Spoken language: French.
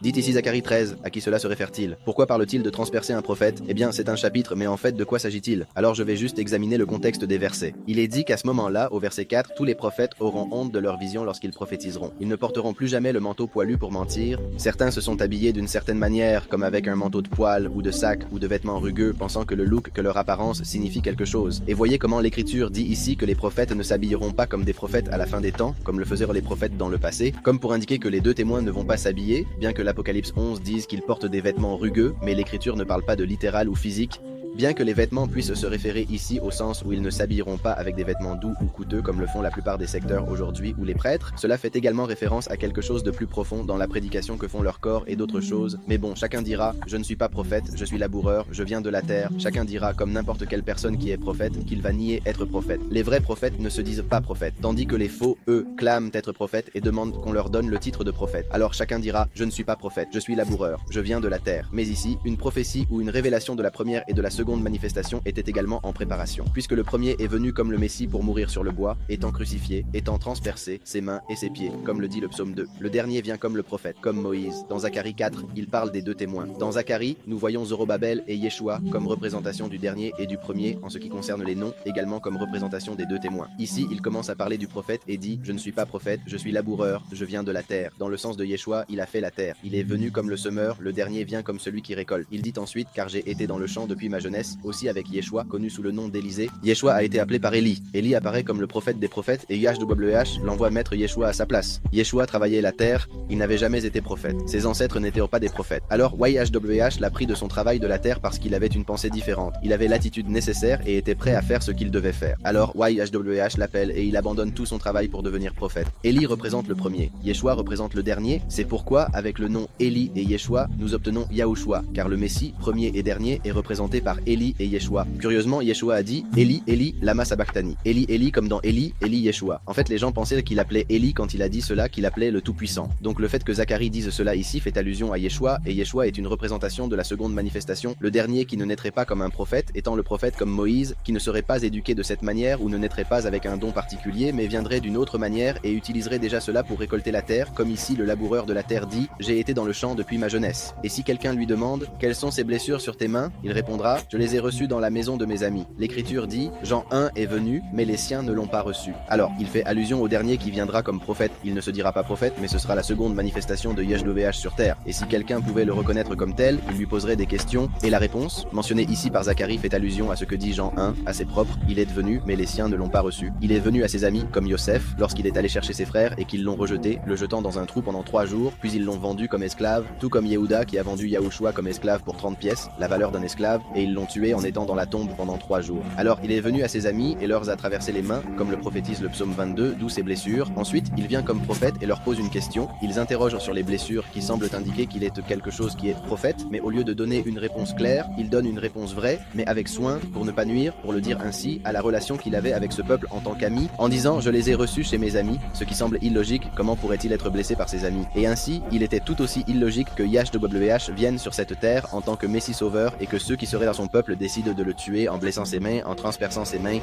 Dit ici Zacharie 13, à qui cela se réfère-t-il? Pourquoi parle-t-il de transpercer un prophète? Eh bien, c'est un chapitre, mais en fait, de quoi s'agit-il? Alors je vais juste examiner le contexte des versets. Il est dit qu'à ce moment-là, au verset 4, tous les prophètes auront honte de leur vision lorsqu'ils prophétiseront. Ils ne porteront plus jamais le manteau poilu pour mentir. Certains se sont habillés d'une certaine manière, comme avec un manteau de poil, ou de sac, ou de vêtements rugueux, pensant que le look, que leur apparence signifie quelque chose. Et voyez comment l'Écriture dit ici que les prophètes ne s'habilleront pas comme des prophètes à la fin des temps, comme le faisaient les prophètes dans le passé, comme pour indiquer que les deux témoins ne vont pas s'habiller, bien que l'Apocalypse 11 dise qu'ils portent des vêtements rugueux, mais l'Écriture ne parle pas de littéral ou physique. Bien que les vêtements puissent se référer ici au sens où ils ne s'habilleront pas avec des vêtements doux ou coûteux comme le font la plupart des secteurs aujourd'hui ou les prêtres, cela fait également référence à quelque chose de plus profond dans la prédication que font leur corps et d'autres choses. Mais bon, chacun dira « Je ne suis pas prophète, je suis laboureur, je viens de la terre ». Chacun dira, comme n'importe quelle personne qui est prophète, qu'il va nier être prophète. Les vrais prophètes ne se disent pas prophètes, tandis que les faux, eux, clament être prophètes et demandent qu'on leur donne le titre de prophète. Alors chacun dira « Je ne suis pas prophète, je suis laboureur, je viens de la terre ». Mais ici, une prophétie ou une révélation de la première et de la seconde manifestation était également en préparation, puisque le premier est venu comme le Messie pour mourir sur le bois, étant crucifié, étant transpercé, ses mains et ses pieds, comme le dit le psaume 2. Le dernier vient comme le prophète, comme Moïse. Dans Zacharie 4, il parle des deux témoins. Dans Zacharie, nous voyons Zorobabel et Yeshua comme représentation du dernier et du premier en ce qui concerne les noms, également comme représentation des deux témoins. Ici, il commence à parler du prophète et dit « Je ne suis pas prophète, je suis laboureur, je viens de la terre ». Dans le sens de Yeshua, il a fait la terre. Il est venu comme le semeur, le dernier vient comme celui qui récolte. Il dit ensuite « Car j'ai été dans le champ depuis ma jeunesse », aussi avec Yeshua, connu sous le nom d'Élisée. Yeshua a été appelé par Élie. Élie apparaît comme le prophète des prophètes et YHWH l'envoie mettre Yeshua à sa place. Yeshua travaillait la terre, il n'avait jamais été prophète. Ses ancêtres n'étaient pas des prophètes. Alors YHWH l'a pris de son travail de la terre parce qu'il avait une pensée différente. Il avait l'attitude nécessaire et était prêt à faire ce qu'il devait faire. Alors YHWH l'appelle et il abandonne tout son travail pour devenir prophète. Élie représente le premier. Yeshua représente le dernier. C'est pourquoi, avec le nom Élie et Yeshua, nous obtenons Yahushua, car le Messie, premier et dernier, est représenté par Élie et Yeshua. Curieusement, Yeshua a dit Élie, Élie, lama sabachthani. Élie, Élie, comme dans Élie, Élie, Yeshua. En fait, les gens pensaient qu'il appelait Élie quand il a dit cela, qu'il appelait le Tout-Puissant. Donc le fait que Zacharie dise cela ici fait allusion à Yeshua, et Yeshua est une représentation de la seconde manifestation, le dernier qui ne naîtrait pas comme un prophète, étant le prophète comme Moïse, qui ne serait pas éduqué de cette manière ou ne naîtrait pas avec un don particulier, mais viendrait d'une autre manière et utiliserait déjà cela pour récolter la terre, comme ici le laboureur de la terre dit « J'ai été dans le champ depuis ma jeunesse ». Et si quelqu'un lui demande « Quelles sont ces blessures sur tes mains ?», il répondra « Je les ai reçues dans la maison de mes amis ». L'Écriture dit « Jean 1 est venu, mais les siens ne l'ont pas reçu ». Alors, il fait allusion au dernier qui viendra comme prophète. Il ne se dira pas prophète, mais ce sera la seconde manifestation de YHWH sur terre. Et si quelqu'un pouvait le reconnaître comme tel, il lui poserait des questions. Et la réponse, mentionnée ici par Zacharie, fait allusion à ce que dit Jean 1, assez propre. Il est venu, mais les siens ne l'ont pas reçu. Il est venu à ses amis, comme Yosef, lorsqu'il est allé chercher ses frères et qu'ils l'ont rejeté, le jetant dans un trou pendant 3 jours, puis ils l'ont vendu comme esclave, tout comme Yehuda qui a vendu Yahushua comme esclave pour 30 pièces, la valeur d'un esclave, et ils l'ont tué en étant dans la tombe pendant 3 jours. Alors il est venu à ses amis et leur a traversé les mains, comme le prophétise le psaume 22, d'où ses blessures. Ensuite, il vient comme prophète et leur pose une question. Ils interrogent sur les blessures qui semblent indiquer qu'il est quelque chose qui est prophète, mais au lieu de donner une réponse claire, il donne une réponse vraie, mais avec soin, pour ne pas nuire, pour le dire ainsi, à la relation qu'il avait avec ce peuple en tant qu'ami, en disant « Je les ai reçus chez mes amis », ce qui semble illogique, comment pourrait-il être blessé par ses amis? Et ainsi, il était tout aussi illogique que YHWH vienne sur cette terre en tant que Messie sauveur et que ceux qui seraient dans son peuple décident de le tuer en blessant ses mains, en transperçant ses mains.